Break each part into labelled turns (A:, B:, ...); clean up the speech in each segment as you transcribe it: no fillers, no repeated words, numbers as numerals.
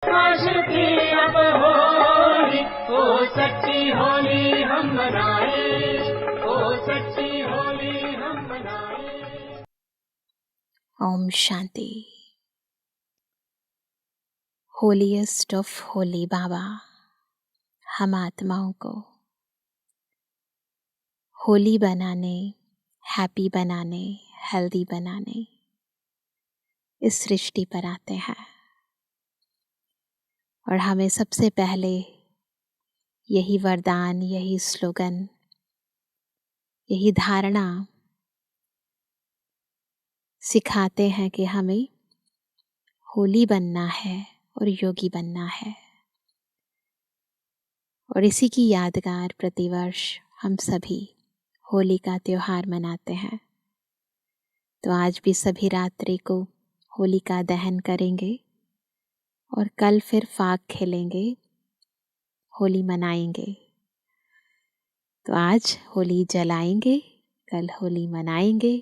A: काश की अब होली, ओ सच्ची होली हम मनाए, ओ सच्ची होली हम मनाए।
B: ओम शांति। होलीएस्ट ऑफ होली बाबा हम आत्माओं को होली बनाने, हैप्पी बनाने, हेल्दी बनाने इस सृष्टि पर आते हैं और हमें सबसे पहले यही वरदान, यही स्लोगन, यही धारणा सिखाते हैं कि हमें होली बनना है और योगी बनना है। और इसी की यादगार प्रतिवर्ष हम सभी होली का त्योहार मनाते हैं। तो आज भी सभी रात्रि को होलिका दहन करेंगे और कल फिर फाग खेलेंगे, होली मनाएंगे। तो आज होली जलाएंगे, कल होली मनाएंगे,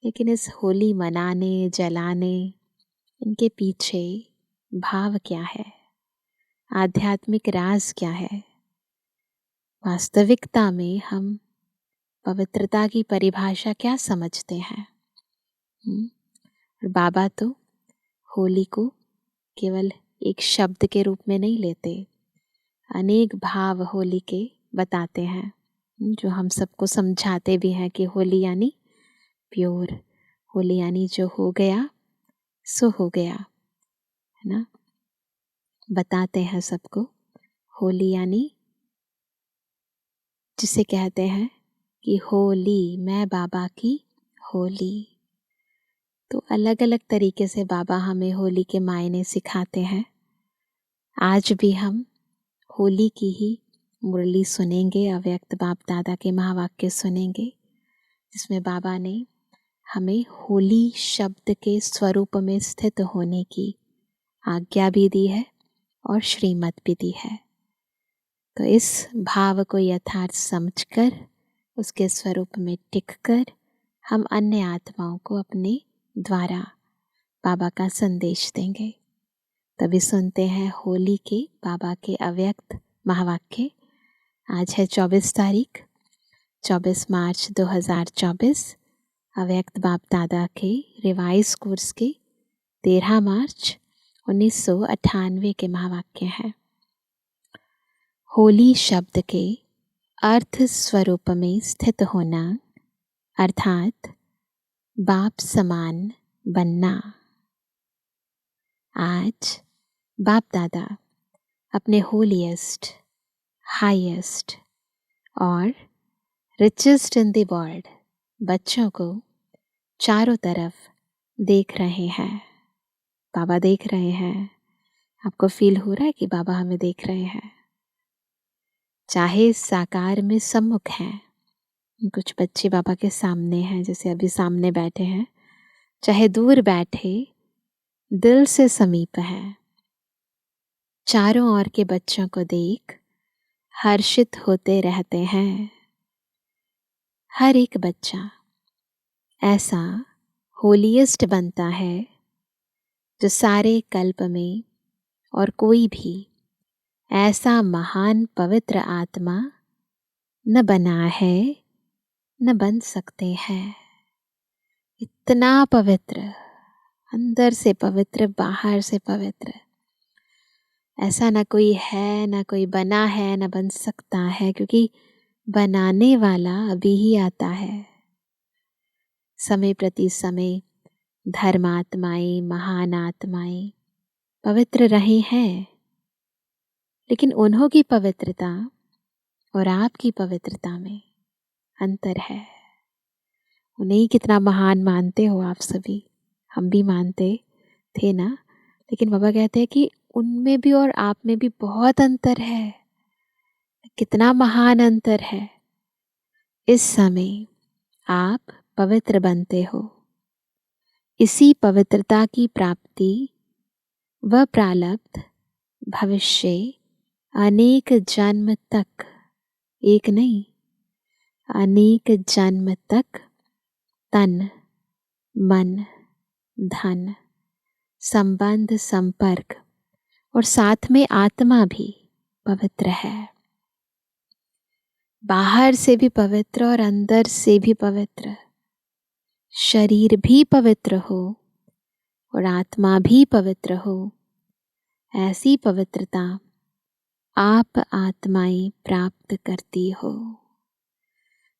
B: लेकिन इस होली मनाने, जलाने, इनके पीछे भाव क्या है, आध्यात्मिक राज क्या है, वास्तविकता में हम पवित्रता की परिभाषा क्या समझते हैं। और बाबा तो होली को केवल एक शब्द के रूप में नहीं लेते, अनेक भाव होली के बताते हैं, जो हम सबको समझाते भी हैं कि होली यानी प्योर, होली यानी जो हो गया सो हो गया, है ना। बताते हैं सबको होली यानी जिसे कहते हैं कि होली, मैं बाबा की होली। तो अलग अलग तरीके से बाबा हमें होली के मायने सिखाते हैं। आज भी हम होली की ही मुरली सुनेंगे, अव्यक्त बाप दादा के महावाक्य सुनेंगे, जिसमें बाबा ने हमें होली शब्द के स्वरूप में स्थित होने की आज्ञा भी दी है और श्रीमत भी दी है। तो इस भाव को यथार्थ समझकर, उसके स्वरूप में टिककर हम अन्य आत्माओं को अपने द्वारा बाबा का संदेश देंगे। तभी सुनते हैं होली के बाबा के अव्यक्त महावाक्य। आज है 24 तारीख, 24 मार्च 2024, अव्यक्त बाप दादा के रिवाइज कोर्स के 13 मार्च 1998 के महावाक्य हैं। होली शब्द के अर्थ स्वरूप में स्थित होना अर्थात बाप समान बनना। आज बाप दादा अपने होलीएस्ट, हाईएस्ट और रिचेस्ट इन द वर्ल्ड बच्चों को चारों तरफ देख रहे हैं। बाबा देख रहे हैं। आपको फील हो रहा है कि बाबा हमें देख रहे हैं? चाहे साकार में सम्मुख हैं, कुछ बच्चे बाबा के सामने हैं, जैसे अभी सामने बैठे हैं, चाहे दूर बैठे दिल से समीप हैं। चारों ओर के बच्चों को देख हर्षित होते रहते हैं। हर एक बच्चा ऐसा होलीएस्ट बनता है जो सारे कल्प में और कोई भी ऐसा महान पवित्र आत्मा न बना है, न बन सकते हैं। इतना पवित्र, अंदर से पवित्र, बाहर से पवित्र, ऐसा ना कोई है, ना कोई बना है, ना बन सकता है, क्योंकि बनाने वाला अभी ही आता है। समय प्रति समय धर्मात्माएं, महान आत्माएं पवित्र रहे हैं, लेकिन उन्हों की पवित्रता और आपकी पवित्रता में अंतर है। उन्हें कितना महान मानते हो आप सभी, हम भी मानते थे ना, लेकिन बाबा कहते हैं कि उनमें भी और आप में भी बहुत अंतर है। कितना महान अंतर है। इस समय आप पवित्र बनते हो। इसी पवित्रता की प्राप्ति व प्रारब्ध भविष्य अनेक जन्म तक, एक नहीं अनेक जन्म तक तन मन धन संबंध संपर्क और साथ में आत्मा भी पवित्र है, बाहर से भी पवित्र और अंदर से भी पवित्र। शरीर भी पवित्र हो और आत्मा भी पवित्र हो, ऐसी पवित्रता आप आत्माएं प्राप्त करती हो।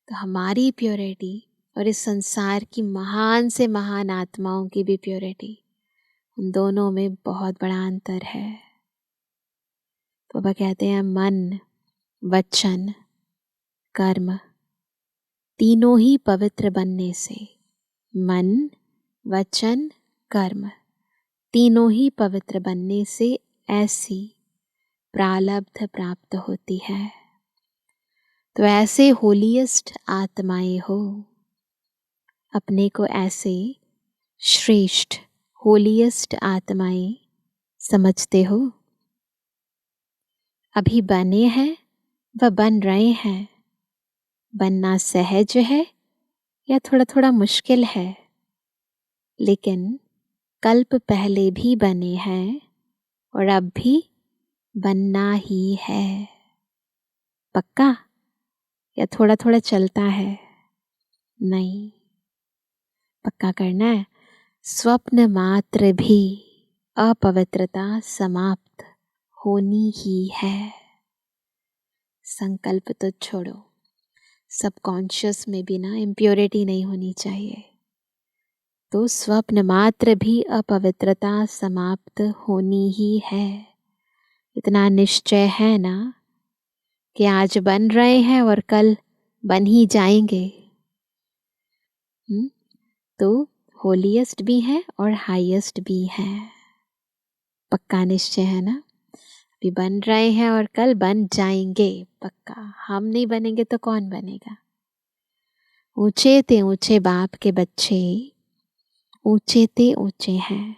B: तो हमारी प्योरिटी और इस संसार की महान से महान आत्माओं की भी प्योरिटी, उन दोनों में बहुत बड़ा अंतर है। तो बाबा कहते हैं मन, वचन, कर्म तीनों ही पवित्र बनने से, मन, वचन, कर्म तीनों ही पवित्र बनने से ऐसी प्रारब्ध प्राप्त होती है। तो ऐसे होलीएस्ट आत्माएं हो, अपने को ऐसे श्रेष्ठ होलीएस्ट आत्माएं समझते हो। अभी बने हैं व बन रहे हैं। बनना सहज है या थोड़ा थोड़ा मुश्किल है, लेकिन कल्प पहले भी बने हैं और अब भी बनना ही है। पक्का या थोड़ा थोड़ा चलता है? नहीं, पक्का करना है। स्वप्न मात्र भी अपवित्रता समाप्त होनी ही है। संकल्प तो छोड़ो, सबकॉन्शियस में भी ना इम्प्योरिटी नहीं होनी चाहिए। तो स्वप्न मात्र भी अपवित्रता समाप्त होनी ही है। इतना निश्चय है ना कि आज बन रहे हैं और कल बन ही जाएंगे। तो होलीएस्ट भी है और हाईएस्ट भी है। पक्का निश्चय है ना? अभी बन रहे हैं और कल बन जाएंगे, पक्का। हम नहीं बनेंगे तो कौन बनेगा? ऊंचे ते ऊंचे बाप के बच्चे ऊंचे ते ऊंचे हैं।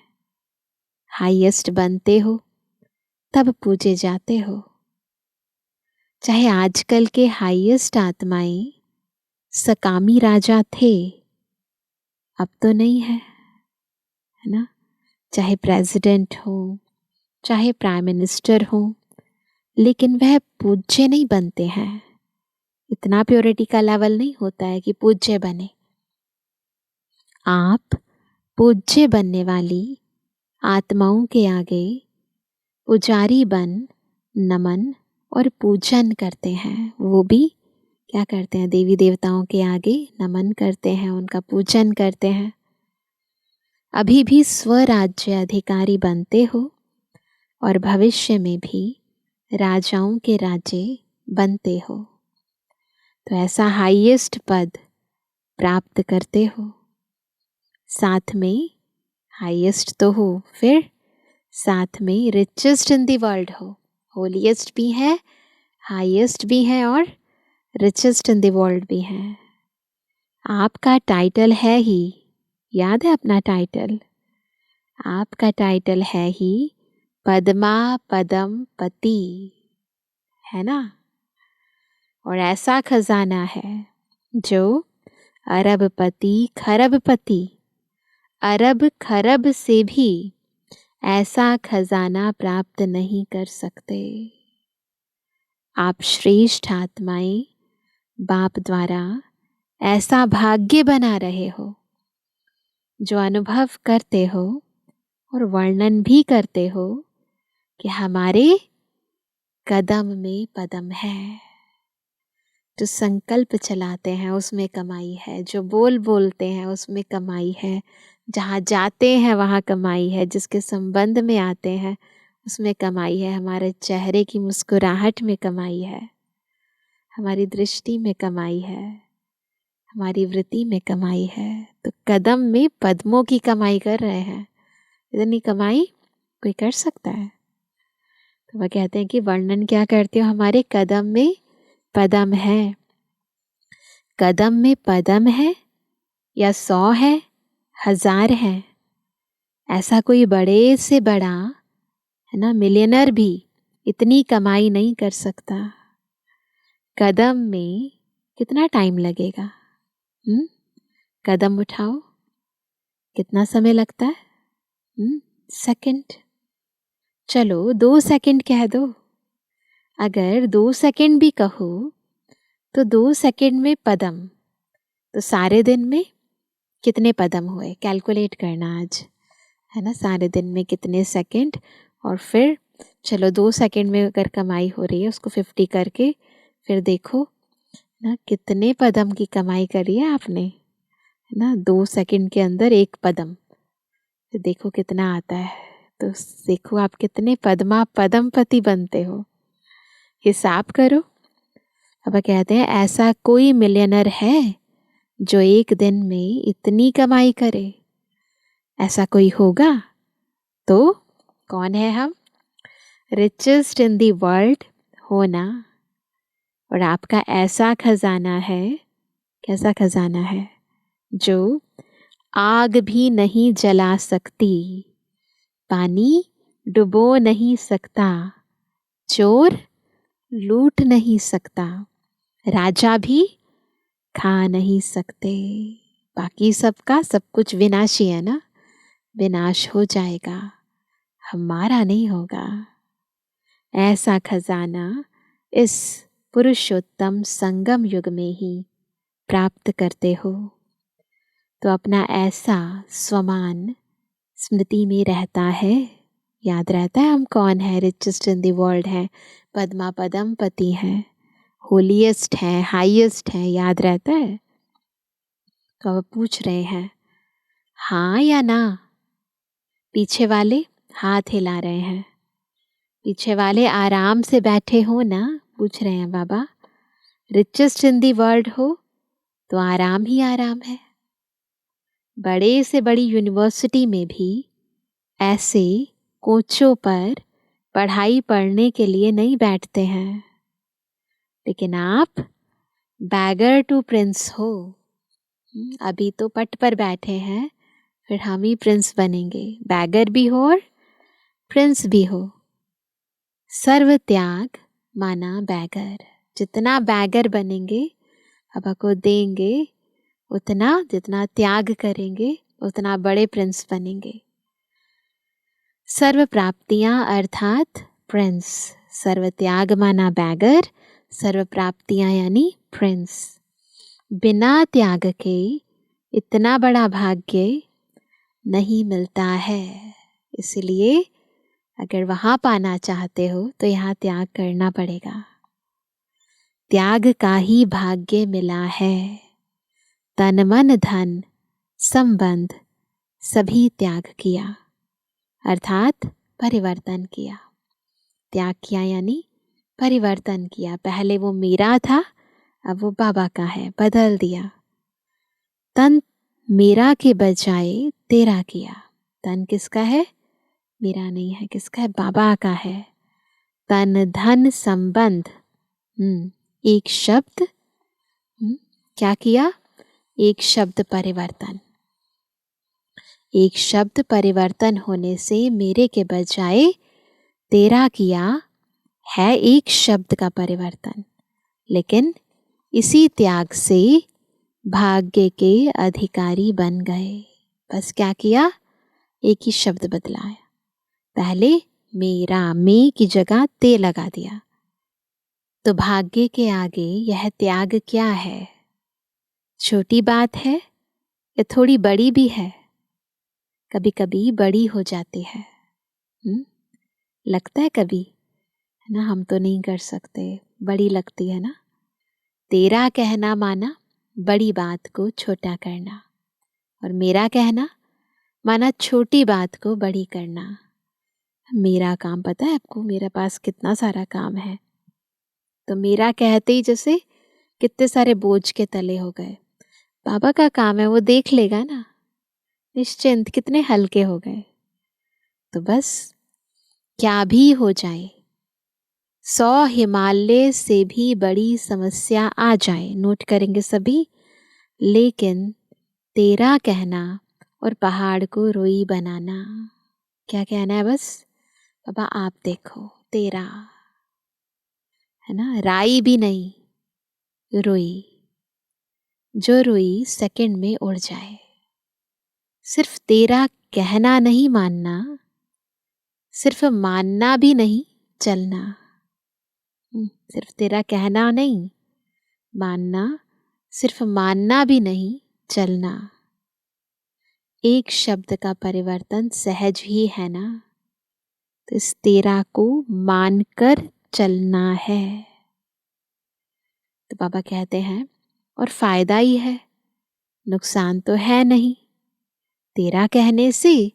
B: हाईएस्ट बनते हो तब पूजे जाते हो। चाहे आजकल के हाईएस्ट आत्माएं सकामी राजा थे, अब तो नहीं है ना? चाहे प्रेसिडेंट हो, चाहे प्राइम मिनिस्टर हो, लेकिन वह पूज्य नहीं बनते हैं। इतना प्योरिटी का लेवल नहीं होता है कि पूज्य बने। आप पूज्य बनने वाली आत्माओं के आगे पुजारी बन नमन और पूजन करते हैं। वो भी क्या करते हैं? देवी देवताओं के आगे नमन करते हैं, उनका पूजन करते हैं। अभी भी स्वराज्य अधिकारी बनते हो और भविष्य में भी राजाओं के राज्य बनते हो। तो ऐसा हाईएस्ट पद प्राप्त करते हो। साथ में हाईएस्ट तो हो, फिर साथ में रिचेस्ट इन द वर्ल्ड हो। होलीएस्ट भी है, हाईएस्ट भी है और रिचेस्ट इन द वर्ल्ड भी है। आपका टाइटल है ही, याद है अपना टाइटल? आपका टाइटल है ही पद्मा पदम पति, है ना? और ऐसा खजाना है जो अरबपति खरबपति, अरब खरब से भी ऐसा खजाना प्राप्त नहीं कर सकते। आप श्रेष्ठ आत्माएं बाप द्वारा ऐसा भाग्य बना रहे हो, जो अनुभव करते हो और वर्णन भी करते हो कि हमारे कदम में पदम है। जो संकल्प चलाते हैं उसमें कमाई है, जो बोलते हैं उसमें कमाई है, जहाँ जाते हैं वहाँ कमाई है, जिसके संबंध में आते हैं उसमें कमाई है, हमारे चेहरे की मुस्कुराहट में कमाई है, हमारी दृष्टि में कमाई है, हमारी वृत्ति में कमाई है। तो कदम में पद्मों की कमाई कर रहे हैं। इतनी कमाई कोई कर सकता है? तो वह कहते हैं कि वर्णन क्या करते हो? हमारे कदम में पदम है। कदम में पदम है या 100 है, 1000 है, ऐसा कोई बड़े से बड़ा है ना मिलियनर भी इतनी कमाई नहीं कर सकता। कदम में कितना टाइम लगेगा? कदम उठाओ, कितना समय लगता है? सेकंड। चलो 2 सेकंड कह दो। अगर 2 सेकंड भी कहो तो 2 सेकंड में पदम, तो सारे दिन में कितने पदम हुए कैलकुलेट करना आज, है ना। सारे दिन में कितने सेकंड, और फिर चलो 2 सेकंड में अगर कमाई हो रही है उसको 50 करके फिर देखो ना कितने पदम की कमाई करी है आपने, है ना। 2 सेकंड के अंदर एक पदम, फिर देखो कितना आता है। तो देखो आप कितने पदमपति बनते हो, हिसाब करो। अब कहते हैं ऐसा कोई मिलियनर है जो एक दिन में इतनी कमाई करे, ऐसा कोई होगा तो कौन है हम? रिचेस्ट इन द वर्ल्ड होना। और आपका ऐसा खजाना है, कैसा खजाना है, जो आग भी नहीं जला सकती, पानी डुबो नहीं सकता, चोर लूट नहीं सकता, राजा भी खा नहीं सकते। बाकी सबका सब कुछ विनाशी है ना, विनाश हो जाएगा, हमारा नहीं होगा। ऐसा खजाना इस पुरुषोत्तम संगम युग में ही प्राप्त करते हो। तो अपना ऐसा स्वमान स्मृति में रहता है, याद रहता है हम कौन है, रिचेस्ट इन द वर्ल्ड है, पद्मा पदमपति है, होलीएस्ट है, हाईएस्ट है, याद रहता है। तो अब पूछ रहे हैं हाँ या ना। पीछे वाले हाथ हिला रहे हैं, पीछे वाले आराम से बैठे हो ना, पूछ रहे हैं बाबा। रिचेस्ट इन दी वर्ल्ड हो तो आराम ही आराम है। बड़े से बड़ी यूनिवर्सिटी में भी ऐसे कोचों पर पढ़ाई पढ़ने के लिए नहीं बैठते हैं, लेकिन आप बैगर टू प्रिंस हो। अभी तो पट पर बैठे हैं, फिर हम ही प्रिंस बनेंगे, बैगर भी हो और प्रिंस भी हो। सर्व त्याग माना बैगर, जितना बैगर बनेंगे बाबा को देंगे उतना, जितना त्याग करेंगे उतना बड़े प्रिंस बनेंगे। सर्व प्राप्तियां अर्थात प्रिंस, सर्व त्याग माना बैगर, सर्व प्राप्तियां यानी प्रिंस। बिना त्याग के इतना बड़ा भाग्य नहीं मिलता है, इसलिए अगर वहाँ पाना चाहते हो तो यहाँ त्याग करना पड़ेगा। त्याग का ही भाग्य मिला है, तन मन धन संबंध सभी त्याग किया, अर्थात परिवर्तन किया। त्याग किया यानी परिवर्तन किया, पहले वो मेरा था अब वो बाबा का है, बदल दिया। तन मेरा के बजाय तेरा किया, तन किसका है? मेरा नहीं है, किसका है? बाबा का है। तन धन संबंध, एक शब्द, क्या किया? एक शब्द परिवर्तन। एक शब्द परिवर्तन होने से मेरे के बजाय तेरा किया है, एक शब्द का परिवर्तन। लेकिन इसी त्याग से भाग्य के अधिकारी बन गए। बस क्या किया? एक ही शब्द बदला है, पहले मेरा, मैं की जगह ते लगा दिया। तो भाग्य के आगे यह त्याग क्या है? छोटी बात है या थोड़ी बड़ी भी है? कभी कभी बड़ी हो जाती है, लगता है कभी, है ना, हम तो नहीं कर सकते, बड़ी लगती है ना। तेरा कहना माना बड़ी बात को छोटा करना, और मेरा कहना माना छोटी बात को बड़ी करना। मेरा काम पता है आपको, मेरे पास कितना सारा काम है, तो मेरा कहते ही जैसे कितने सारे बोझ के तले हो गए। बाबा का काम है, वो देख लेगा ना, निश्चिंत, कितने हल्के हो गए। तो बस क्या भी हो जाए, 100 हिमालय से भी बड़ी समस्या आ जाए, नोट करेंगे सभी, लेकिन तेरा कहना और पहाड़ को रोई बनाना। क्या कहना है? बस बाबा आप देखो, तेरा, है ना, राई भी नहीं, रोई, जो रोई सेकंड में उड़ जाए। सिर्फ तेरा कहना नहीं मानना, सिर्फ मानना भी नहीं, चलना। सिर्फ तेरा कहना नहीं, मानना, सिर्फ मानना भी नहीं, चलना। एक शब्द का परिवर्तन सहज ही है ना, तो इस तेरा को मानकर चलना है। तो बाबा कहते हैं और फायदा ही है, नुकसान तो है नहीं। तेरा कहने से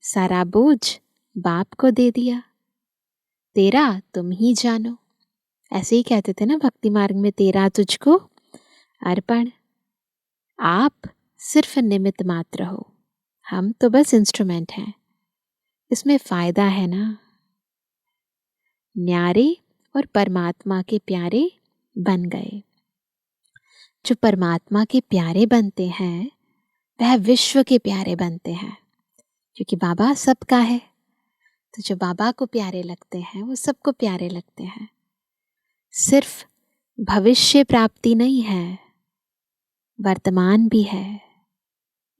B: सारा बोझ बाप को दे दिया, तेरा तुम ही जानो। ऐसे ही कहते थे ना भक्ति मार्ग में, तेरा तुझको अर्पण। आप सिर्फ निमित्त मात्र हो, हम तो बस इंस्ट्रूमेंट हैं। इसमें फायदा है ना, न्यारे और परमात्मा के प्यारे बन गए। जो परमात्मा के प्यारे बनते हैं वह विश्व के प्यारे बनते हैं, क्योंकि बाबा सबका है। तो जो बाबा को प्यारे लगते हैं वो सबको प्यारे लगते हैं। सिर्फ भविष्य प्राप्ति नहीं है, वर्तमान भी है।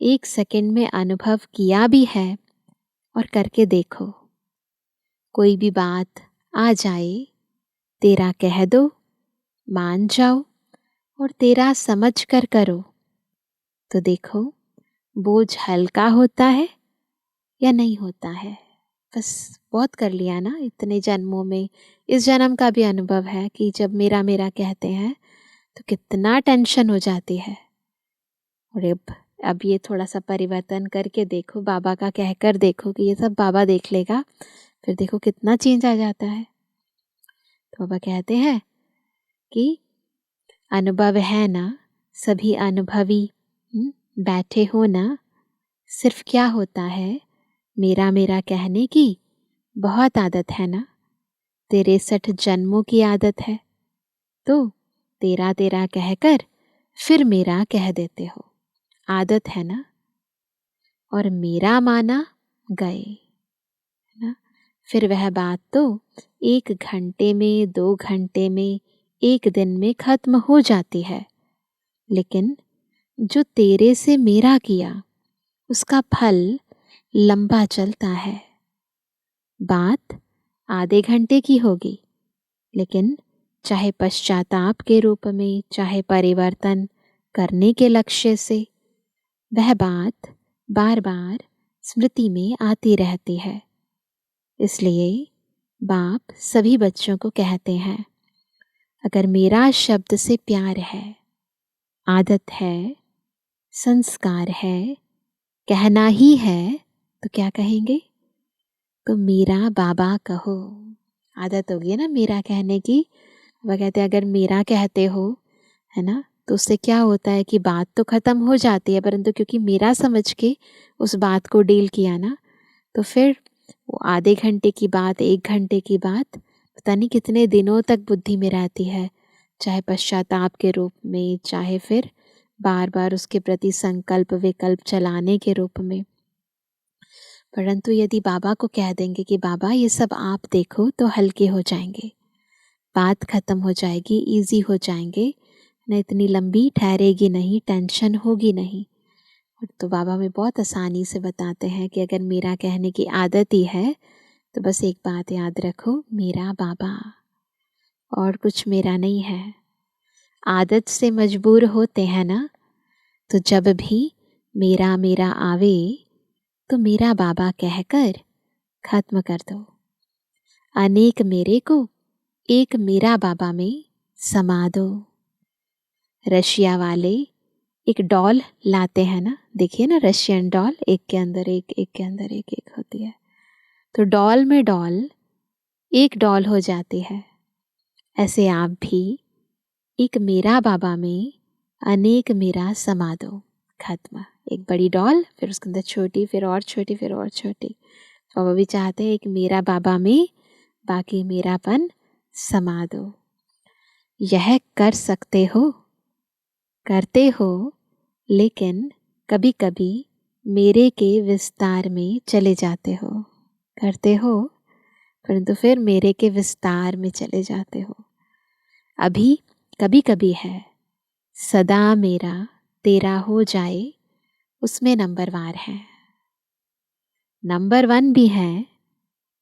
B: एक सेकंड में अनुभव किया भी है और करके देखो। कोई भी बात आ जाए, तेरा कह दो, मान जाओ और तेरा समझ कर करो, तो देखो बोझ हल्का होता है या नहीं होता है। बस बहुत कर लिया ना इतने जन्मों में। इस जन्म का भी अनुभव है कि जब मेरा मेरा कहते हैं तो कितना टेंशन हो जाती है। और अब ये थोड़ा सा परिवर्तन करके देखो, बाबा का कहकर देखो कि ये सब बाबा देख लेगा, फिर देखो कितना चेंज आ जाता है। तो बाबा कहते हैं कि अनुभव है ना, सभी अनुभवी बैठे हो ना। सिर्फ क्या होता है, मेरा मेरा कहने की बहुत आदत है ना, 63 जन्मों की आदत है। तो तेरा तेरा कहकर फिर मेरा कह देते हो, आदत है ना। और मेरा माना गए, है ना। फिर वह बात तो 1 घंटे में, 2 घंटे में, 1 दिन में खत्म हो जाती है। लेकिन जो तेरे से मेरा किया उसका फल लंबा चलता है। बात आधे घंटे की होगी, लेकिन चाहे पश्चाताप के रूप में, चाहे परिवर्तन करने के लक्ष्य से, वह बात बार बार स्मृति में आती रहती है। इसलिए बाप सभी बच्चों को कहते हैं, अगर मेरा शब्द से प्यार है, आदत है, संस्कार है, कहना ही है, तो क्या कहेंगे? तो मेरा बाबा कहो। आदत होगी ना मेरा कहने की। वह कहते हैं अगर मेरा कहते हो, है ना, तो उससे क्या होता है कि बात तो ख़त्म हो जाती है, परंतु क्योंकि मेरा समझ के उस बात को डील किया ना, तो फिर वो आधे घंटे की बात, 1 घंटे की बात पता नहीं कितने दिनों तक बुद्धि में रहती है, चाहे पश्चाताप के रूप में, चाहे फिर बार बार उसके प्रति संकल्प विकल्प चलाने के रूप में। परंतु यदि बाबा को कह देंगे कि बाबा ये सब आप देखो, तो हल्के हो जाएंगे, बात ख़त्म हो जाएगी, इजी हो जाएंगे न, इतनी लंबी ठहरेगी नहीं, टेंशन होगी नहीं। तो बाबा में बहुत आसानी से बताते हैं कि अगर मेरा कहने की आदत ही है तो बस एक बात याद रखो, मेरा बाबा, और कुछ मेरा नहीं है। आदत से मजबूर होते हैं ना, तो जब भी मेरा मेरा आवे तो मेरा बाबा कहकर खत्म कर दो। अनेक मेरे को एक मेरा बाबा में समा दो। रशिया वाले एक डॉल लाते हैं ना, देखिए ना रशियन डॉल, एक के अंदर एक, एक के अंदर एक, एक होती है। तो डॉल में डॉल एक डॉल हो जाती है। ऐसे आप भी एक मेरा बाबा में अनेक मेरा समा दो, खत्म। एक बड़ी डॉल, फिर उसके अंदर छोटी, फिर और छोटी, फिर और छोटी। बाबा भी चाहते हैं एक मेरा बाबा में बाकी मेरापन समा दो। यह कर सकते हो, करते हो, लेकिन कभी कभी मेरे के विस्तार में चले जाते हो। करते हो परंतु फिर मेरे के विस्तार में चले जाते हो। अभी कभी कभी है, सदा मेरा तेरा हो जाए, उसमें नंबरवार है। नंबर 1 भी है,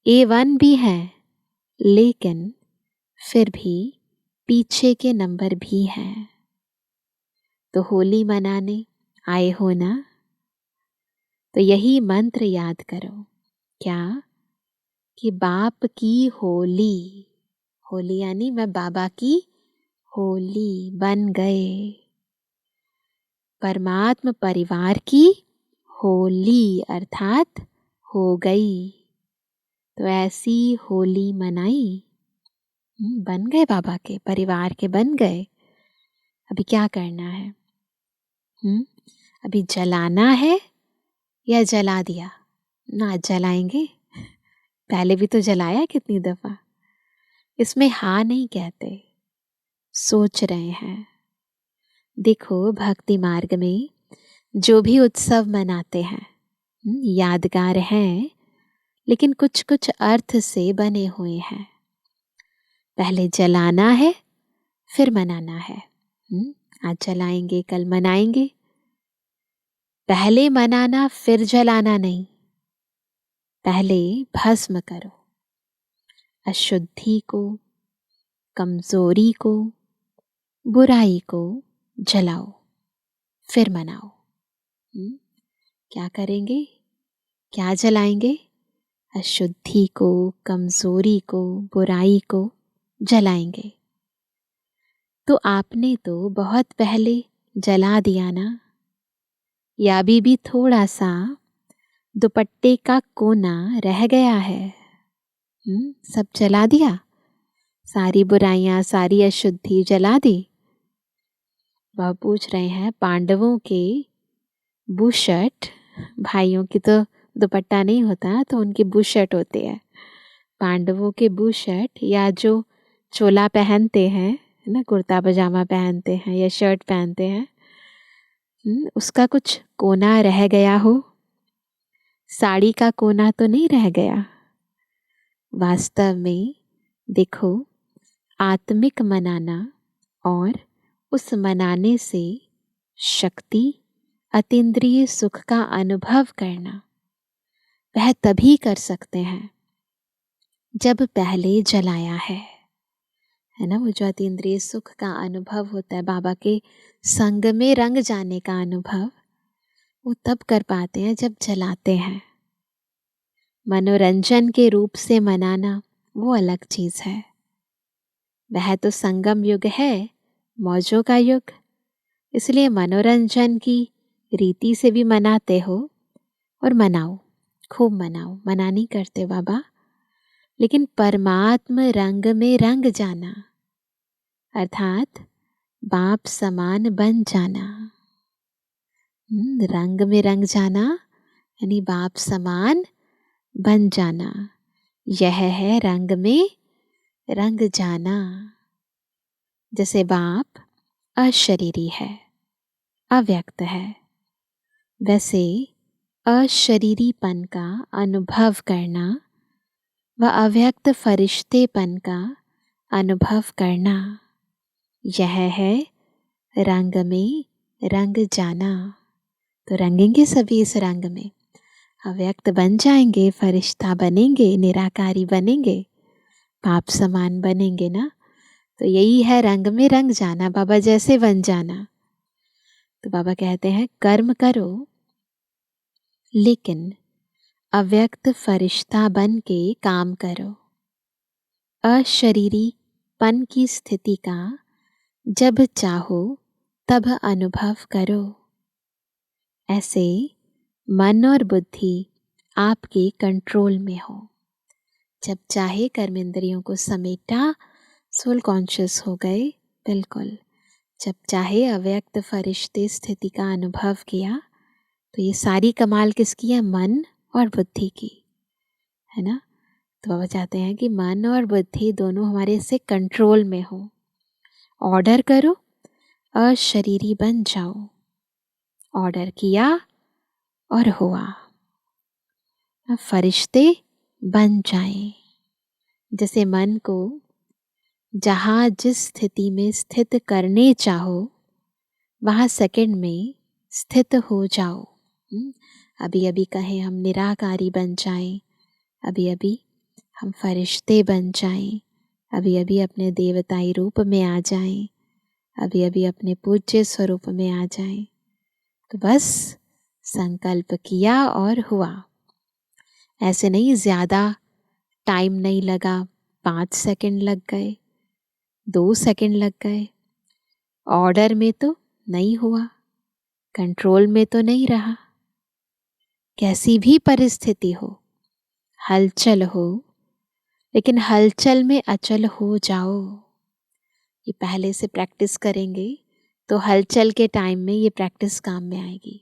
B: A1 भी हैं, लेकिन फिर भी पीछे के नंबर भी हैं। तो होली मनाने आए हो ना, तो यही मंत्र याद करो। क्या? कि बाप की होली, होली यानी मैं बाबा की होली बन गए, परमात्म परिवार की होली अर्थात हो गई। तो ऐसी होली मनाई, बन गए बाबा के परिवार के, बन गए। अभी क्या करना है? अभी जलाना है या जला दिया? ना जलाएंगे, पहले भी तो जलाया कितनी दफा। इसमें हाँ नहीं कहते, सोच रहे हैं। देखो, भक्ति मार्ग में जो भी उत्सव मनाते हैं यादगार हैं, लेकिन कुछ कुछ अर्थ से बने हुए हैं। पहले जलाना है, फिर मनाना है। आज जलाएंगे, कल मनाएंगे। पहले मनाना फिर जलाना नहीं, पहले भस्म करो अशुद्धि को, कमजोरी को, बुराई को जलाओ, फिर मनाओ। क्या करेंगे? क्या जलाएंगे? अशुद्धि को, कमजोरी को, बुराई को जलाएंगे। तो आपने तो बहुत पहले जला दिया ना, या अभी भी थोड़ा सा दुपट्टे का कोना रह गया है? सब जला दिया, सारी बुराइयां, सारी अशुद्धि जला दी। वह पूछ रहे हैं, पांडवों के बुशर्ट, भाइयों की तो दुपट्टा नहीं होता, तो उनके बुशर्ट होते हैं। पांडवों के बुशर्ट या जो चोला पहनते हैं ना, कुर्ता पजामा पहनते हैं या शर्ट पहनते हैं, उसका कुछ कोना रह गया हो? साड़ी का कोना तो नहीं रह गया। वास्तव में देखो, आत्मिक मनाना और उस मनाने से शक्ति, अतीन्द्रिय सुख का अनुभव करना, वह तभी कर सकते हैं जब पहले जलाया है ना। वो जो अतीन्द्रिय सुख का अनुभव होता है, बाबा के संग में रंग जाने का अनुभव, वो तब कर पाते हैं जब जलाते हैं। मनोरंजन के रूप से मनाना वो अलग चीज है। वह तो संगम युग है, मौजों का युग, इसलिए मनोरंजन की रीति से भी मनाते हो, और मनाओ, खूब मनाओ, मना नहीं करते बाबा, लेकिन परमात्म रंग में रंग जाना अर्थात बाप समान बन जाना। रंग में रंग जाना यानी बाप समान बन जाना, यह है रंग में रंग जाना। जैसे बाप अशरीरी है, अव्यक्त है, वैसे अशरीरीपन का अनुभव करना व अव्यक्त फरिश्तेपन का अनुभव करना, यह है रंग में रंग जाना। तो रंगेंगे सभी इस रंग में, अव्यक्त बन जाएंगे, फरिश्ता बनेंगे, निराकारी बनेंगे, पाप समान बनेंगे ना। तो यही है रंग में रंग जाना, बाबा जैसे बन जाना। तो बाबा कहते हैं कर्म करो, लेकिन अव्यक्त फरिश्ता बन के काम करो। अशरीरीपन की स्थिति का जब चाहो तब अनुभव करो। ऐसे मन और बुद्धि आपके कंट्रोल में हो। जब चाहे कर्मेंद्रियों को समेटा, सोल कॉन्शियस हो गए, बिल्कुल। जब चाहे अव्यक्त फरिश्ते स्थिति का अनुभव किया। तो ये सारी कमाल किसकी है? मन और बुद्धि की, है ना। तो बाबा चाहते हैं कि मन और बुद्धि दोनों हमारे से कंट्रोल में हो। ऑर्डर करो, अशरीरी बन जाओ। ऑर्डर किया और हुआ, फरिश्ते बन जाएं। जैसे मन को जहाँ जिस स्थिति में स्थित करने चाहो, वहाँ सेकंड में स्थित हो जाओ। अभी अभी कहें हम निराकारी बन जाएं, अभी अभी हम फरिश्ते बन जाएं, अभी अभी अपने देवताई रूप में आ जाएं, अभी अभी अपने पूज्य स्वरूप में आ जाएं। तो बस संकल्प किया और हुआ। ऐसे नहीं, ज़्यादा टाइम नहीं लगा, 5 सेकंड लग गए, 2 सेकंड लग गए। ऑर्डर में तो नहीं हुआ, कंट्रोल में तो नहीं रहा। कैसी भी परिस्थिति हो, हलचल हो, लेकिन हलचल में अचल हो जाओ। ये पहले से प्रैक्टिस करेंगे तो हलचल के टाइम में ये प्रैक्टिस काम में आएगी।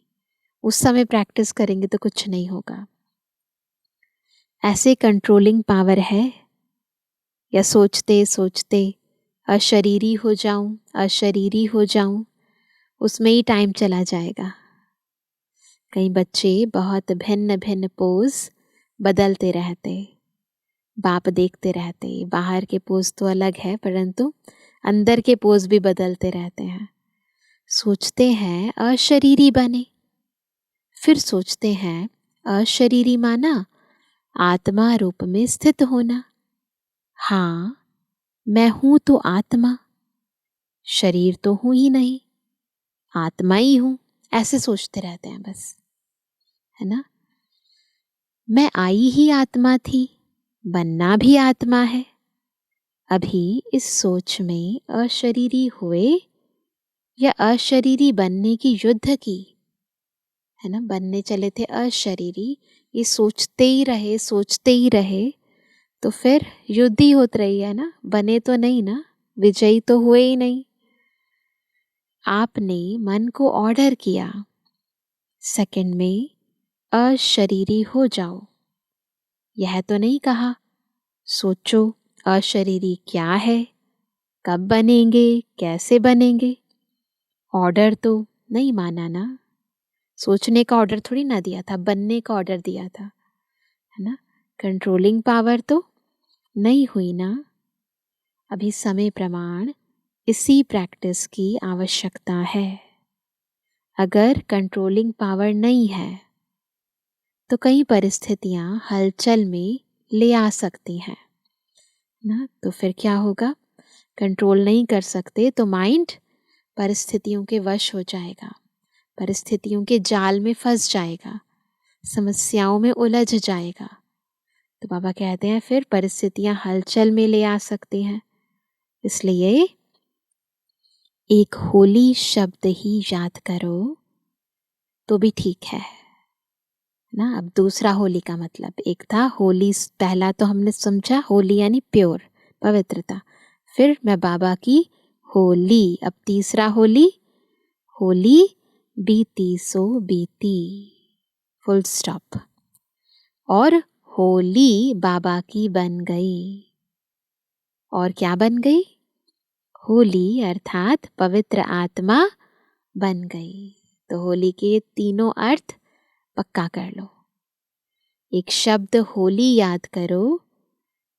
B: उस समय प्रैक्टिस करेंगे तो कुछ नहीं होगा। ऐसे कंट्रोलिंग पावर है, या सोचते सोचते अशरीरी हो जाऊं, अशरीरी हो जाऊं, उसमें ही टाइम चला जाएगा। कई बच्चे बहुत भिन्न भिन्न पोज बदलते रहते, बाप देखते रहते। बाहर के पोज तो अलग है, परंतु अंदर के पोज भी बदलते रहते हैं। सोचते हैं अशरीरी बने, फिर सोचते हैं अशरीरी माना आत्मा रूप में स्थित होना। हाँ, मैं हूं तो आत्मा, शरीर तो हूं ही नहीं, आत्मा ही हूं। ऐसे सोचते रहते हैं बस, है ना। मैं आई ही आत्मा थी, बनना भी आत्मा है। अभी इस सोच में अशरीरी हुए या अशरीरी बनने की युद्ध की, है ना। बनने चले थे अशरीरी, ये सोचते ही रहे, सोचते ही रहे, तो फिर युद्ध ही होती रही है ना। बने तो नहीं ना, विजयी तो हुए ही नहीं। आपने मन को ऑर्डर किया, सेकंड में अशरीरी हो जाओ। यह तो नहीं कहा सोचो अशरीरी क्या है, कब बनेंगे, कैसे बनेंगे। ऑर्डर तो नहीं माना ना। सोचने का ऑर्डर थोड़ी ना दिया था, बनने का ऑर्डर दिया था, है ना। कंट्रोलिंग पावर तो नहीं हुई ना। अभी समय प्रमाण इसी प्रैक्टिस की आवश्यकता है। अगर कंट्रोलिंग पावर नहीं है तो कई परिस्थितियां हलचल में ले आ सकती हैं ना। तो फिर क्या होगा, कंट्रोल नहीं कर सकते तो माइंड परिस्थितियों के वश हो जाएगा, परिस्थितियों के जाल में फंस जाएगा, समस्याओं में उलझ जाएगा। तो बाबा कहते हैं फिर परिस्थितियां हलचल में ले आ सकती हैं, इसलिए एक होली शब्द ही याद करो तो भी ठीक है ना। अब दूसरा होली का मतलब, एक था होली, पहला तो हमने समझा होली यानी प्योर, पवित्रता। फिर मैं बाबा की होली, अब तीसरा होली, होली बीती सो बीती, फुल स्टॉप। और होली बाबा की बन गई। और क्या बन गई, होली अर्थात पवित्र आत्मा बन गई। तो होली के तीनों अर्थ पक्का कर लो। एक शब्द होली याद करो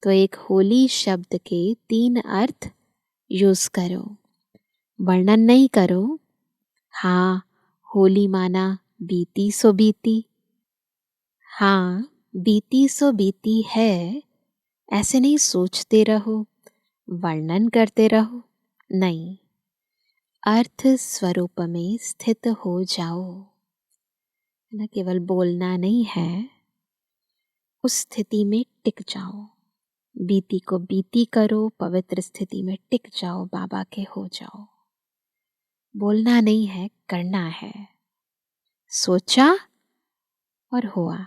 B: तो एक होली शब्द के 3 अर्थ यूज करो, वर्णन नहीं करो। हाँ, होली माना बीती सो बीती, हाँ बीती सो बीती है, ऐसे नहीं सोचते रहो, वर्णन करते रहो, नहीं, अर्थ स्वरूप में स्थित हो जाओ, ना। केवल बोलना नहीं है, उस स्थिति में टिक जाओ। बीती को बीती करो, पवित्र स्थिति में टिक जाओ, बाबा के हो जाओ। बोलना नहीं है, करना है। सोचा और हुआ।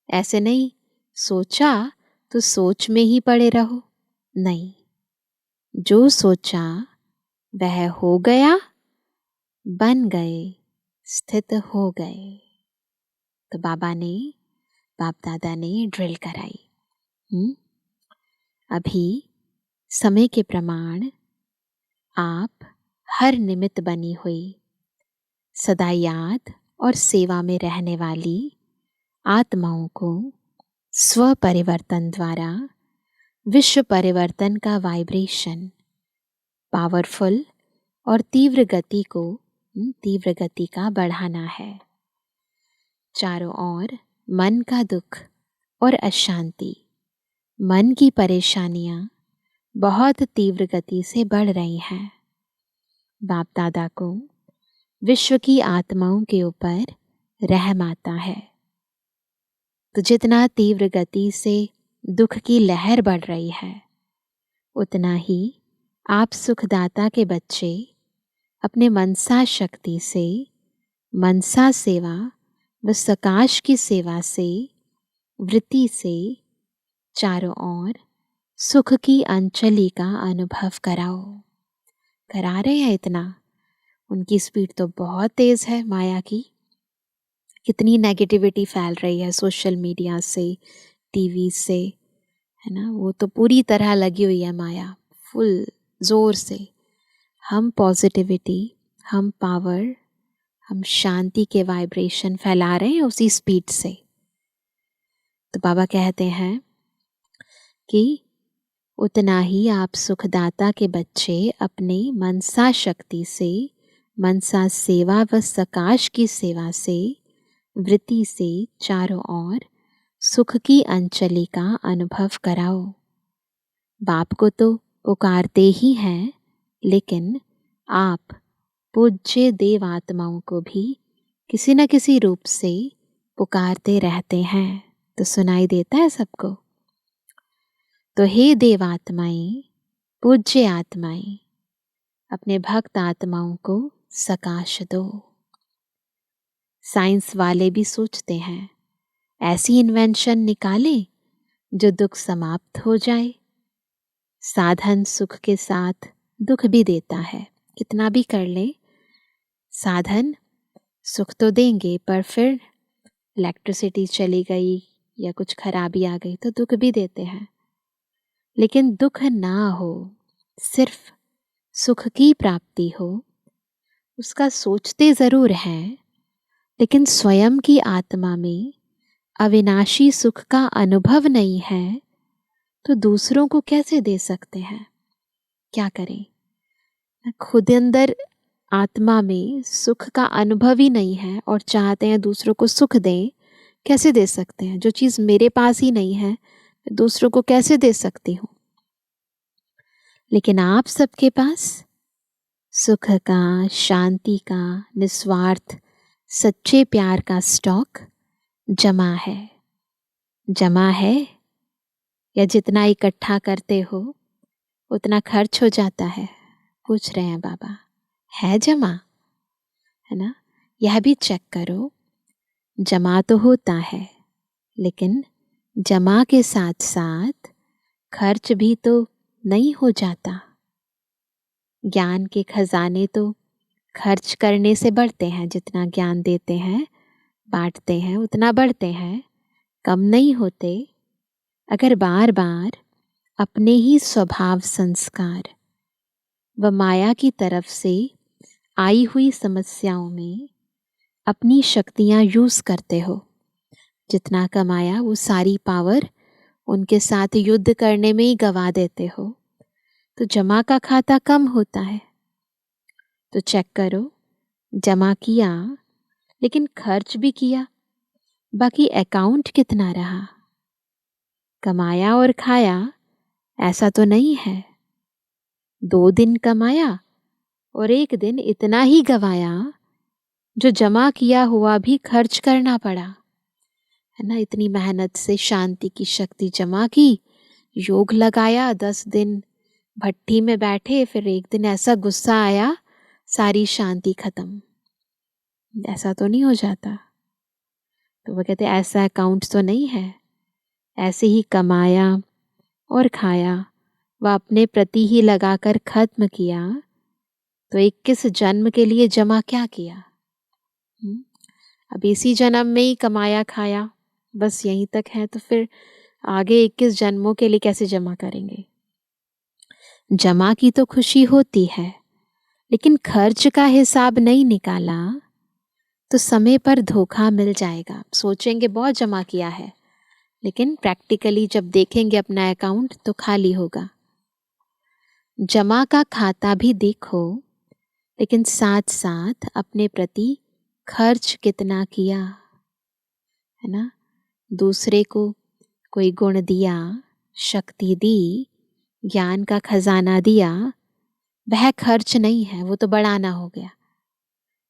B: ऐसे नहीं सोचा तो सोच में ही पड़े रहो, नहीं, जो सोचा वह हो गया, बन गए, स्थित हो गए। तो बाबा ने, बाप दादा ने ड्रिल कराई। अभी समय के प्रमाण आप हर निमित्त बनी हुई, सदा याद और सेवा में रहने वाली आत्माओं को स्व परिवर्तन द्वारा विश्व परिवर्तन का वाइब्रेशन, पावरफुल और तीव्र गति का बढ़ाना है। चारों ओर मन का दुख और अशांति मन की परेशानियां बहुत तीव्र गति से बढ़ रही हैं। बाप दादा को विश्व की आत्माओं के ऊपर रहम आता है। तो जितना तीव्र गति से दुख की लहर बढ़ रही है, उतना ही आप सुखदाता के बच्चे अपने मनसा शक्ति से, मनसा सेवा व सकाश की सेवा से, वृत्ति से चारों ओर सुख की अंचली का अनुभव कराओ। करा रहे हैं इतना? उनकी स्पीड तो बहुत तेज़ है माया की। कितनी नेगेटिविटी फैल रही है सोशल मीडिया से, टीवी से, है ना। वो तो पूरी तरह लगी हुई है माया, फुल ज़ोर से। हम पॉजिटिविटी, हम पावर, हम शांति के वाइब्रेशन फैला रहे हैं उसी स्पीड से। तो बाबा कहते हैं कि उतना ही आप सुखदाता के बच्चे अपने मनसा शक्ति से, मनसा सेवा व सकाश की सेवा से, वृत्ति से चारों ओर सुख की अंचली का अनुभव कराओ। बाप को तो पुकारते ही हैं, लेकिन आप पूज्य देव आत्माओं को भी किसी न किसी रूप से पुकारते रहते हैं। तो सुनाई देता है सबको। तो हे देव आत्माएं, पूज्य आत्माएं, अपने भक्त आत्माओं को सकाश दो। साइंस वाले भी सोचते हैं ऐसी इन्वेंशन निकालें जो दुख समाप्त हो जाए। साधन सुख के साथ दुख भी देता है। कितना भी कर ले, साधन सुख तो देंगे, पर फिर इलेक्ट्रिसिटी चली गई या कुछ खराबी आ गई तो दुख भी देते हैं। लेकिन दुख ना हो, सिर्फ सुख की प्राप्ति हो, उसका सोचते ज़रूर हैं, लेकिन स्वयं की आत्मा में अविनाशी सुख का अनुभव नहीं है, तो दूसरों को कैसे दे सकते हैं? क्या करें? खुद अंदर आत्मा में सुख का अनुभव ही नहीं है और चाहते हैं दूसरों को सुख दें, कैसे दे सकते हैं? जो चीज़ मेरे पास ही नहीं है, दूसरों को कैसे दे सकती हूँ? लेकिन आप सबके पास सुख का, शांति का, निस्वार्थ सच्चे प्यार का स्टॉक जमा है। जमा है या जितना इकट्ठा करते हो उतना खर्च हो जाता है? पूछ रहे हैं बाबा। है जमा, है ना? यह भी चेक करो। जमा तो होता है, लेकिन जमा के साथ साथ खर्च भी तो नहीं हो जाता। ज्ञान के खजाने तो खर्च करने से बढ़ते हैं। जितना ज्ञान देते हैं, बांटते हैं, उतना बढ़ते हैं, कम नहीं होते। अगर बार बार अपने ही स्वभाव, संस्कार व माया की तरफ से आई हुई समस्याओं में अपनी शक्तियाँ यूज़ करते हो, जितना कमाया वो सारी पावर उनके साथ युद्ध करने में ही गवा देते हो, तो जमा का खाता कम होता है। तो चेक करो, जमा किया लेकिन खर्च भी किया, बाकी अकाउंट कितना रहा? कमाया और खाया ऐसा तो नहीं है। 2 दिन कमाया और 1 दिन इतना ही गवाया जो जमा किया हुआ भी खर्च करना पड़ा, है ना। इतनी मेहनत से शांति की शक्ति जमा की, योग लगाया, 10 दिन भट्टी में बैठे, फिर 1 दिन ऐसा गुस्सा आया, सारी शांति खत्म। ऐसा तो नहीं हो जाता। तो वो कहते ऐसा अकाउंट तो नहीं है। ऐसे ही कमाया और खाया व अपने प्रति ही लगाकर खत्म किया, तो 21 जन्म के लिए जमा क्या किया? अब इसी जन्म में ही कमाया खाया, बस यहीं तक है, तो फिर आगे 21 जन्मों के लिए कैसे जमा करेंगे? जमा की तो खुशी होती है, लेकिन खर्च का हिसाब नहीं निकाला तो समय पर धोखा मिल जाएगा। सोचेंगे बहुत जमा किया है, लेकिन प्रैक्टिकली जब देखेंगे अपना अकाउंट तो खाली होगा। जमा का खाता भी देखो, लेकिन साथ साथ अपने प्रति खर्च कितना किया, है ना। दूसरे को कोई गुण दिया, शक्ति दी, ज्ञान का खजाना दिया, वह खर्च नहीं है, वो तो बढ़ाना हो गया।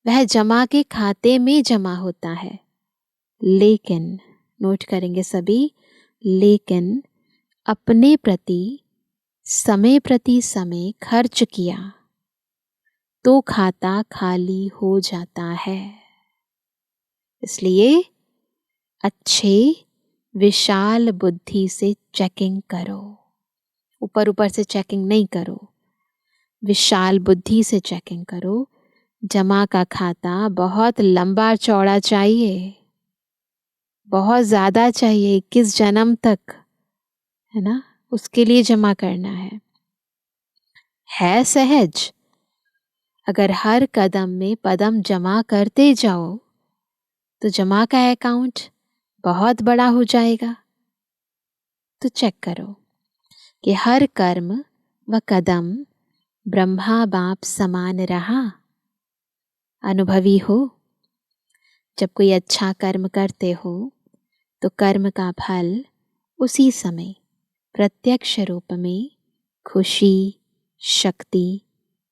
B: वह जमा के खाते में जमा होता है। लेकिन नोट करेंगे सभी, लेकिन अपने प्रति समय खर्च किया तो खाता खाली हो जाता है। इसलिए अच्छे विशाल बुद्धि से चेकिंग करो, ऊपर ऊपर से चेकिंग नहीं करो, विशाल बुद्धि से चेकिंग करो। जमा का खाता बहुत लंबा चौड़ा चाहिए, बहुत ज़्यादा चाहिए, 21 जन्म तक, है ना, उसके लिए जमा करना है सहज। अगर हर कदम में पदम जमा करते जाओ तो जमा का अकाउंट बहुत बड़ा हो जाएगा। तो चेक करो कि हर कर्म व कदम ब्रह्मा बाप समान रहा। अनुभवी हो, जब कोई अच्छा कर्म करते हो तो कर्म का फल उसी समय प्रत्यक्ष रूप में खुशी, शक्ति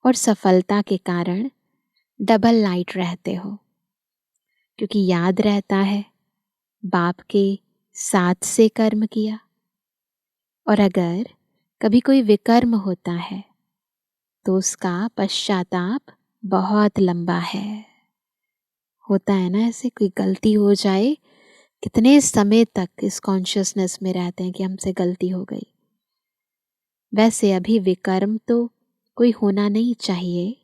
B: और सफलता के कारण डबल लाइट रहते हो, क्योंकि याद रहता है बाप के साथ से कर्म किया। और अगर कभी कोई विकर्म होता है तो उसका पश्चाताप बहुत लंबा है। होता है ना, ऐसे कोई गलती हो जाए, कितने समय तक इस कॉन्शियसनेस में रहते हैं कि हमसे गलती हो गई। वैसे अभी विकर्म तो कोई होना नहीं चाहिए,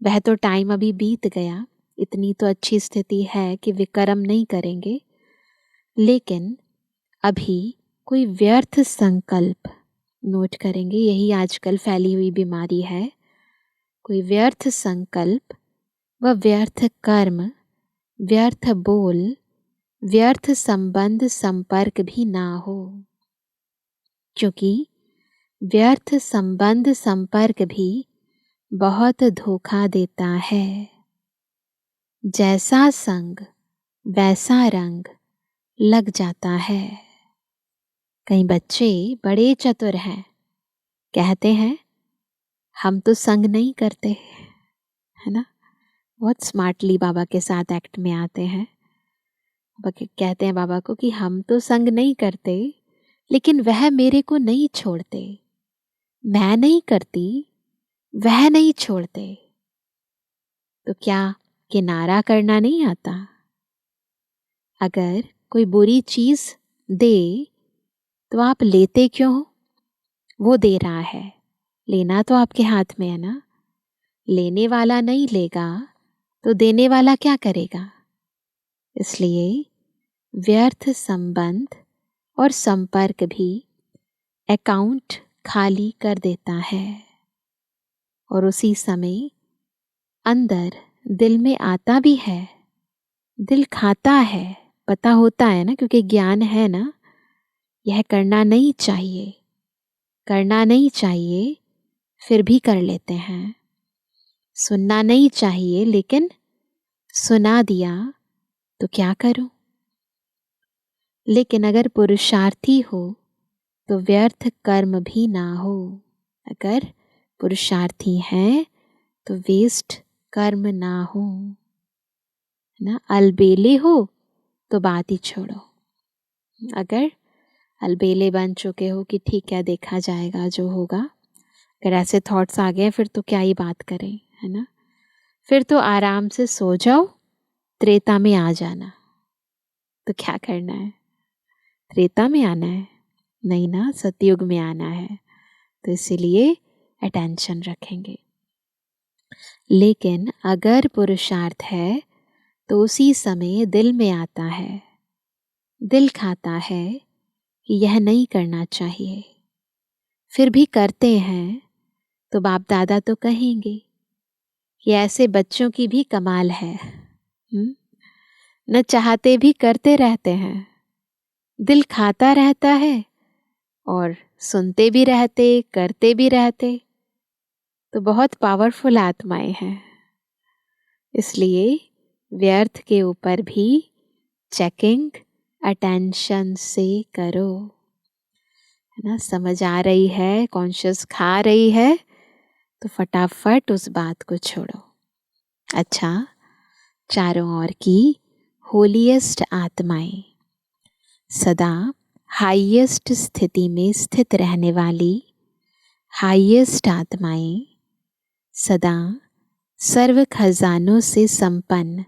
B: वह तो टाइम अभी बीत गया, इतनी तो अच्छी स्थिति है कि विकर्म नहीं करेंगे। लेकिन अभी कोई व्यर्थ संकल्प, नोट करेंगे, यही आजकल फैली हुई बीमारी है, कोई व्यर्थ संकल्प व व्यर्थ कर्म, व्यर्थ बोल, व्यर्थ संबंध संपर्क भी ना हो। क्योंकि व्यर्थ संबंध संपर्क भी बहुत धोखा देता है। जैसा संग वैसा रंग लग जाता है। कई बच्चे बड़े चतुर हैं, कहते हैं हम तो संग नहीं करते, है ना, बहुत स्मार्टली बाबा के साथ एक्ट में आते हैं। कहते हैं बाबा को कि हम तो संग नहीं करते, लेकिन वह मेरे को नहीं छोड़ते, मैं नहीं करती, वह नहीं छोड़ते। तो क्या किनारा करना नहीं आता? अगर कोई बुरी चीज दे तो आप लेते क्यों हो? वो दे रहा है, लेना तो आपके हाथ में है ना। लेने वाला नहीं लेगा तो देने वाला क्या करेगा? इसलिए व्यर्थ संबंध और संपर्क भी अकाउंट खाली कर देता है। और उसी समय अंदर दिल में आता भी है, दिल खाता है, पता होता है ना, क्योंकि ज्ञान है ना, यह करना नहीं चाहिए, करना नहीं चाहिए, फिर भी कर लेते हैं। सुनना नहीं चाहिए, लेकिन सुना दिया तो क्या करूं? लेकिन अगर पुरुषार्थी हो तो व्यर्थ कर्म भी ना हो। अगर पुरुषार्थी हैं तो वेस्ट कर्म ना हो, ना अलबेले हो तो बात ही छोड़ो। अगर अलबेले बन चुके हो कि ठीक है देखा जाएगा जो होगा, अगर ऐसे थॉट्स आ गए फिर तो क्या ही बात करें, है ना, फिर तो आराम से सो जाओ, त्रेता में आ जाना। तो क्या करना है? त्रेता में आना है? नहीं ना, सतयुग में आना है। तो इसीलिए अटेंशन रखेंगे। लेकिन अगर पुरुषार्थ है तो उसी समय दिल में आता है, दिल खाता है कि यह नहीं करना चाहिए, फिर भी करते हैं। तो बाप दादा तो कहेंगे कि ऐसे बच्चों की भी कमाल है, न चाहते भी करते रहते हैं, दिल खाता रहता है और सुनते भी रहते, करते भी रहते। तो बहुत पावरफुल आत्माएं हैं। इसलिए व्यर्थ के ऊपर भी चेकिंग अटेंशन से करो, है ना, समझ आ रही है, कॉन्शियस खा रही है, तो फटाफट उस बात को छोड़ो। अच्छा, चारों ओर की होलीएस्ट आत्माएं, सदा हाईएस्ट स्थिति में स्थित रहने वाली हाईएस्ट आत्माएं, सदा सर्व खजानों से संपन्न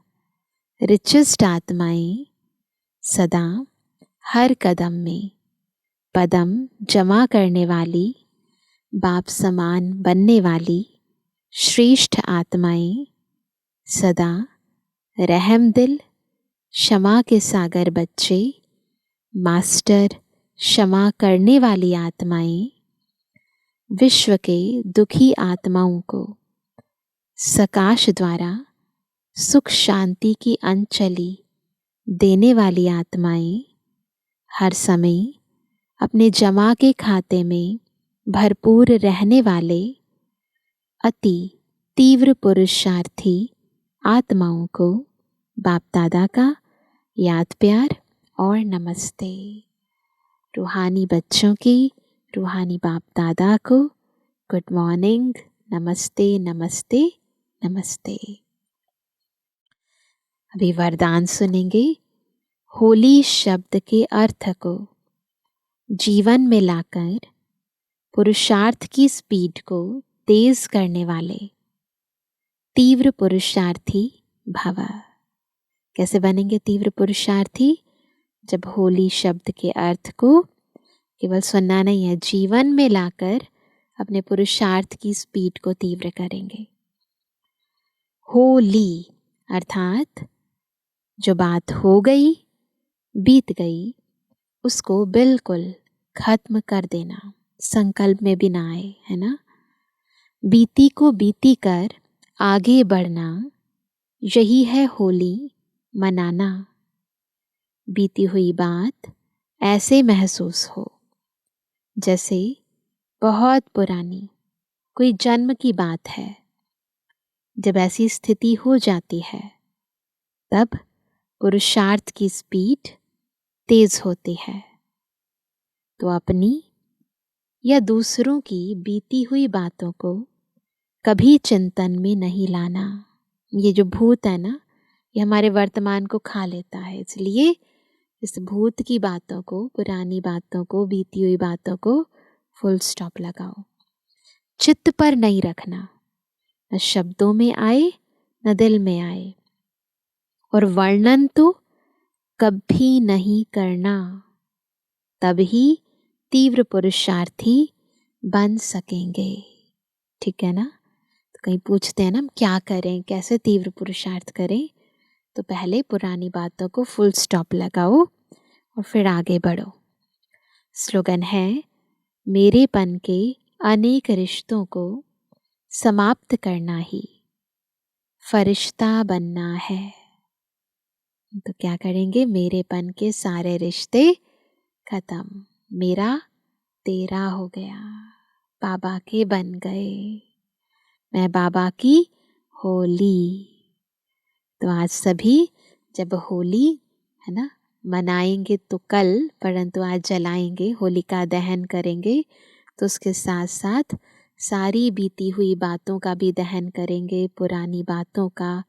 B: रिचेस्ट आत्माएं, सदा हर कदम में पदम जमा करने वाली, बाप समान बनने वाली श्रेष्ठ आत्माएं, सदा रहम दिल, क्षमा के सागर बच्चे, मास्टर क्षमा करने वाली आत्माएं, विश्व के दुखी आत्माओं को सकाश द्वारा सुख शांति की अंचली देने वाली आत्माएं, हर समय अपने जमा के खाते में भरपूर रहने वाले अति तीव्र पुरुषार्थी आत्माओं को बाप दादा का याद प्यार और नमस्ते। रूहानी बच्चों की रूहानी बाप दादा को गुड मॉर्निंग, नमस्ते नमस्ते नमस्ते। अभी वरदान सुनेंगे। होली शब्द के अर्थ को जीवन में लाकर पुरुषार्थ की स्पीड को तेज करने वाले तीव्र पुरुषार्थी भव। कैसे बनेंगे तीव्र पुरुषार्थी? जब होली शब्द के अर्थ को केवल सुनना नहीं है, जीवन में लाकर अपने पुरुषार्थ की स्पीड को तीव्र करेंगे। होली अर्थात जो बात हो गई, बीत गई, उसको बिल्कुल खत्म कर देना, संकल्प में भी ना आए, है ना। बीती को बीती कर आगे बढ़ना, यही है होली मनाना। बीती हुई बात ऐसे महसूस हो जैसे बहुत पुरानी कोई जन्म की बात है। जब ऐसी स्थिति हो जाती है तब पुरुषार्थ की स्पीड तेज होती है। तो अपनी या दूसरों की बीती हुई बातों को कभी चिंतन में नहीं लाना। ये जो भूत है ना, ये हमारे वर्तमान को खा लेता है, इसलिए इस भूत की बातों को, पुरानी बातों को, बीती हुई बातों को फुल स्टॉप लगाओ। चित्त पर नहीं रखना, न शब्दों में आए न दिल में आए, और वर्णन तो कभी नहीं करना। तभी तीव्र पुरुषार्थी बन सकेंगे। ठीक है ना। तो कहीं पूछते हैं ना, हम क्या करें, कैसे तीव्र पुरुषार्थ करें? तो पहले पुरानी बातों को फुल स्टॉप लगाओ और फिर आगे बढ़ो। स्लोगन है, मेरेपन के अनेक रिश्तों को समाप्त करना ही फरिश्ता बनना है। तो क्या करेंगे? मेरेपन के सारे रिश्ते खत्म, मेरा तेरा हो गया, बाबा के बन गए, मैं बाबा की होली। तो आज सभी जब होली है ना मनाएंगे तो कल, परंतु आज जलाएंगे, होलिका दहन करेंगे, तो उसके साथ साथ सारी बीती हुई बातों का भी दहन करेंगे, पुरानी बातों का,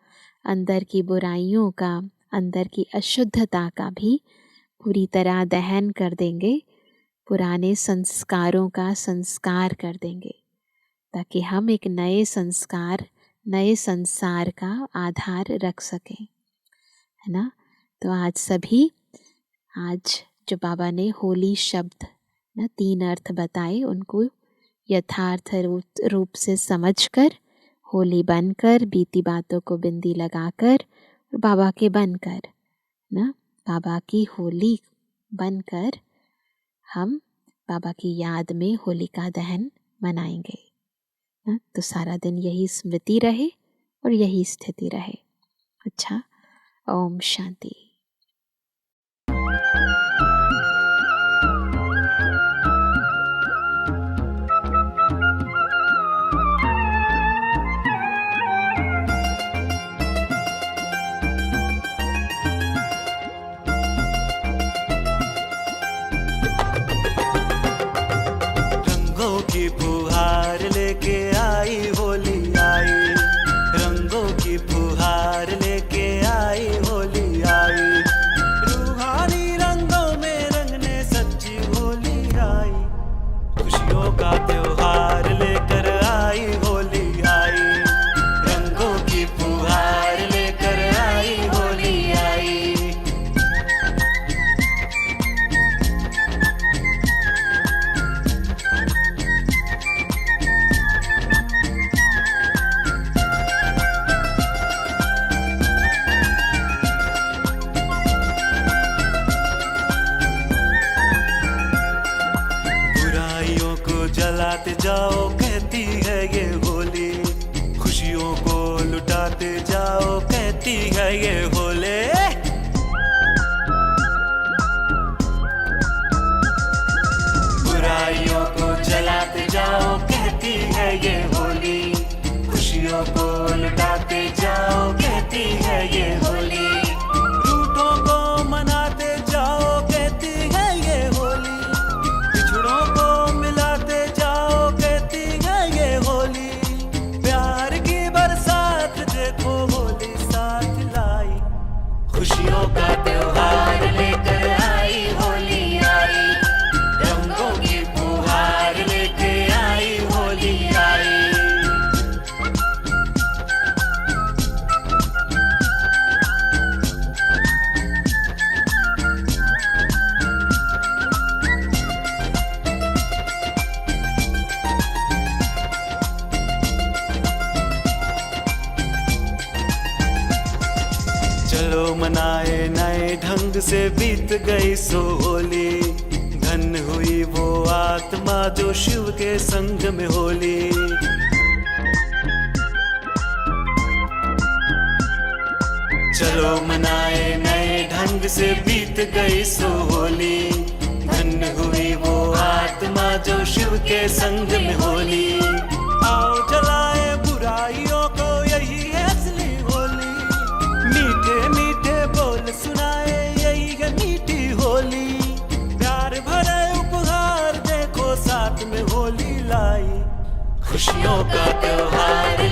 B: अंदर की बुराइयों का, अंदर की अशुद्धता का भी पूरी तरह दहन कर देंगे, पुराने संस्कारों का संस्कार कर देंगे, ताकि हम एक नए संस्कार, नए संसार का आधार रख सकें, है ना। तो आज सभी, आज जो बाबा ने होली शब्द ना 3 अर्थ बताए, उनको यथार्थ रूप से समझकर, होली बनकर, बीती बातों को बिंदी लगाकर और बाबा के बनकर ना, बाबा की होली बनकर हम बाबा की याद में होलिका दहन मनाएंगे ना। तो सारा दिन यही स्मृति रहे और यही स्थिति रहे। अच्छा, ओम शांति।
C: जाओ कहती है ये होली, खुशियों को लुटाते जाओ कहती है ये होली। बुराइयों को जलाते जाओ कहती है ये होली, खुशियों को लुटाते जाओ कहती है ये होली। रूठों को मनाते जाओ कहती है ये होली, बिछड़ों को मिलाते जाओ कहती है ये होली। प्यार की बरसात देखो होली साथ लाई, खुशियों का त्योहार लेकर आई होली आई, रंगों की फुहार लेके आई होली आई। चलो मनाए नए ढंग से बीत गई सो होली, धन हुई वो आत्मा जो शिव के संग में होली। चलो मनाए नए ढंग से बीत गई सो होली, धन हुई वो आत्मा जो शिव के संग में होली। आओ जलाए बुराइयों को यही है असली होली, मीठे मीठे बोल सुनाए यही है मीठी होली। प्यार भरे उपहार देखो साथ में होली लाई, खुशियों का त्योहार